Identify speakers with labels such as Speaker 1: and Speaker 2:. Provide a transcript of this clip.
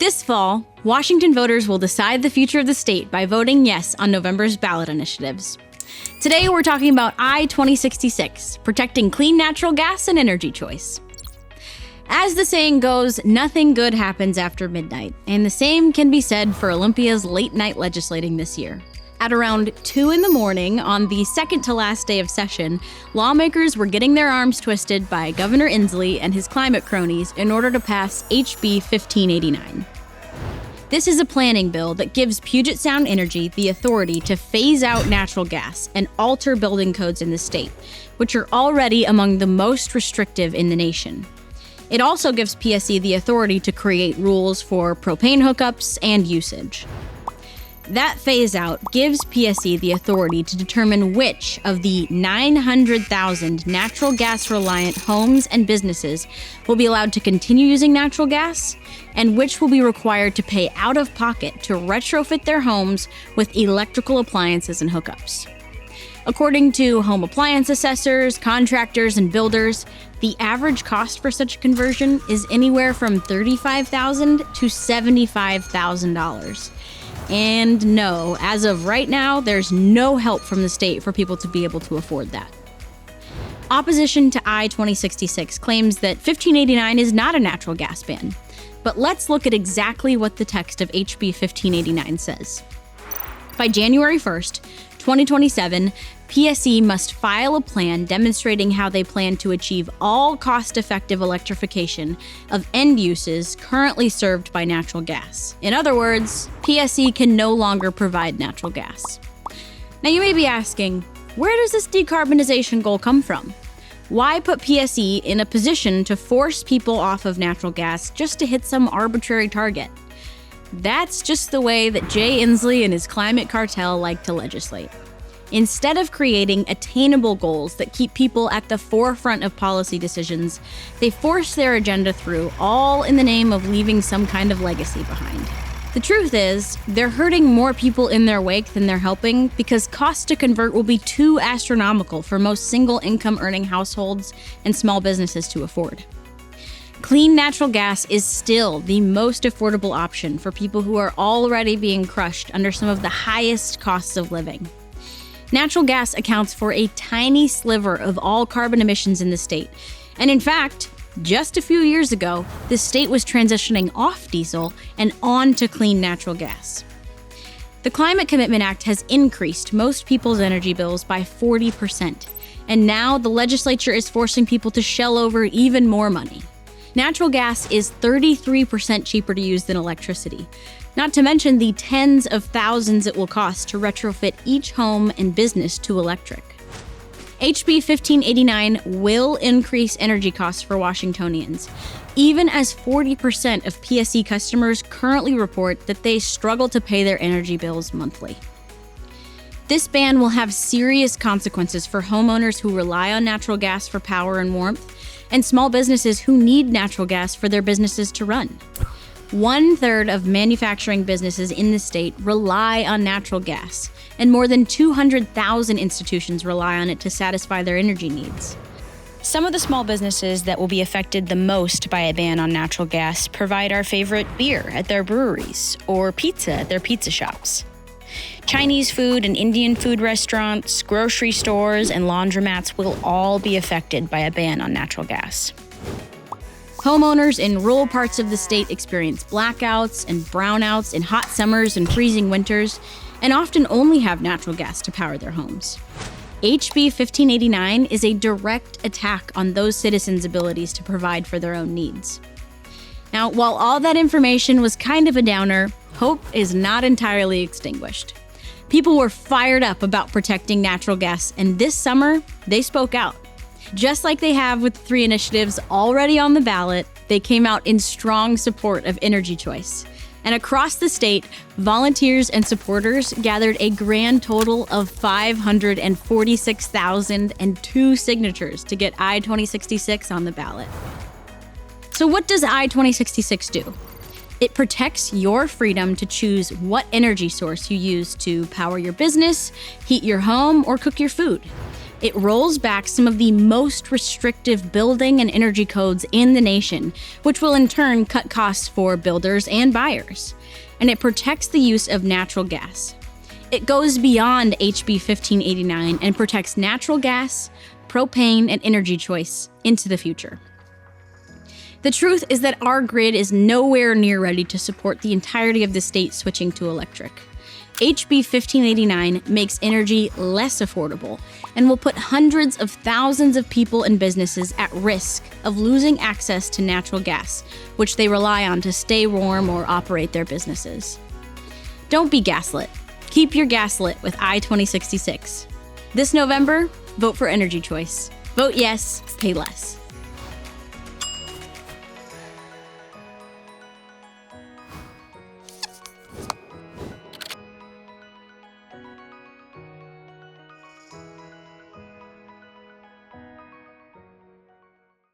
Speaker 1: This fall, Washington voters will decide the future of the state by voting yes on November's ballot initiatives. Today, we're talking about I-2066, protecting clean natural gas and energy choice. As the saying goes, nothing good happens after midnight, and the same can be said for Olympia's late-night legislating this year. At around 2 in the morning on the second-to-last day of session, lawmakers were getting their arms twisted by Governor Inslee and his climate cronies in order to pass HB 1589. This is a planning bill that gives Puget Sound Energy the authority to phase out natural gas and alter building codes in the state, which are already among the most restrictive in the nation. It also gives PSE the authority to create rules for propane hookups and usage. That phase-out gives PSE the authority to determine which of the 900,000 natural gas-reliant homes and businesses will be allowed to continue using natural gas, and which will be required to pay out of pocket to retrofit their homes with electrical appliances and hookups. According to home appliance assessors, contractors, and builders, the average cost for such a conversion is anywhere from $35,000 to $75,000. And no, as of right now, there's no help from the state for people to be able to afford that. Opposition to I-2066 claims that 1589 is not a natural gas ban. But let's look at exactly what the text of HB 1589 says. By January 1st, 2027, PSE must file a plan demonstrating how they plan to achieve all cost-effective electrification of end uses currently served by natural gas. In other words, PSE can no longer provide natural gas. Now you may be asking, where does this decarbonization goal come from? Why put PSE in a position to force people off of natural gas just to hit some arbitrary target? That's just the way that Jay Inslee and his climate cartel like to legislate. Instead of creating attainable goals that keep people at the forefront of policy decisions, they force their agenda through, all in the name of leaving some kind of legacy behind. The truth is, they're hurting more people in their wake than they're helping because cost to convert will be too astronomical for most single-income earning households and small businesses to afford. Clean natural gas is still the most affordable option for people who are already being crushed under some of the highest costs of living. Natural gas accounts for a tiny sliver of all carbon emissions in the state. And in fact, just a few years ago, the state was transitioning off diesel and on to clean natural gas. The Climate Commitment Act has increased most people's energy bills by 40%. And now the legislature is forcing people to shell over even more money. Natural gas is 33% cheaper to use than electricity, not to mention the tens of thousands it will cost to retrofit each home and business to electric. HB 1589 will increase energy costs for Washingtonians, even as 40% of PSE customers currently report that they struggle to pay their energy bills monthly. This ban will have serious consequences for homeowners who rely on natural gas for power and warmth, and small businesses who need natural gas for their businesses to run. 1/3 of manufacturing businesses in the state rely on natural gas, and more than 200,000 institutions rely on it to satisfy their energy needs. Some of the small businesses that will be affected the most by a ban on natural gas provide our favorite beer at their breweries or pizza at their pizza shops. Chinese food and Indian food restaurants, grocery stores, and laundromats will all be affected by a ban on natural gas. Homeowners in rural parts of the state experience blackouts and brownouts in hot summers and freezing winters, and often only have natural gas to power their homes. HB 1589 is a direct attack on those citizens' abilities to provide for their own needs. Now, while all that information was kind of a downer, hope is not entirely extinguished. People were fired up about protecting natural gas, and this summer, they spoke out. Just like they have with the 3 initiatives already on the ballot, they came out in strong support of energy choice. And across the state, volunteers and supporters gathered a grand total of 546,002 signatures to get I-2066 on the ballot. So what does I-2066 do? It protects your freedom to choose what energy source you use to power your business, heat your home, or cook your food. It rolls back some of the most restrictive building and energy codes in the nation, which will in turn cut costs for builders and buyers. And it protects the use of natural gas. It goes beyond HB 1589 and protects natural gas, propane, and energy choice into the future. The truth is that our grid is nowhere near ready to support the entirety of the state switching to electric. HB 1589 makes energy less affordable and will put hundreds of thousands of people and businesses at risk of losing access to natural gas, which they rely on to stay warm or operate their businesses. Don't be gaslit. Keep your gas lit with I-2066. This November, vote for energy choice. Vote yes, pay less.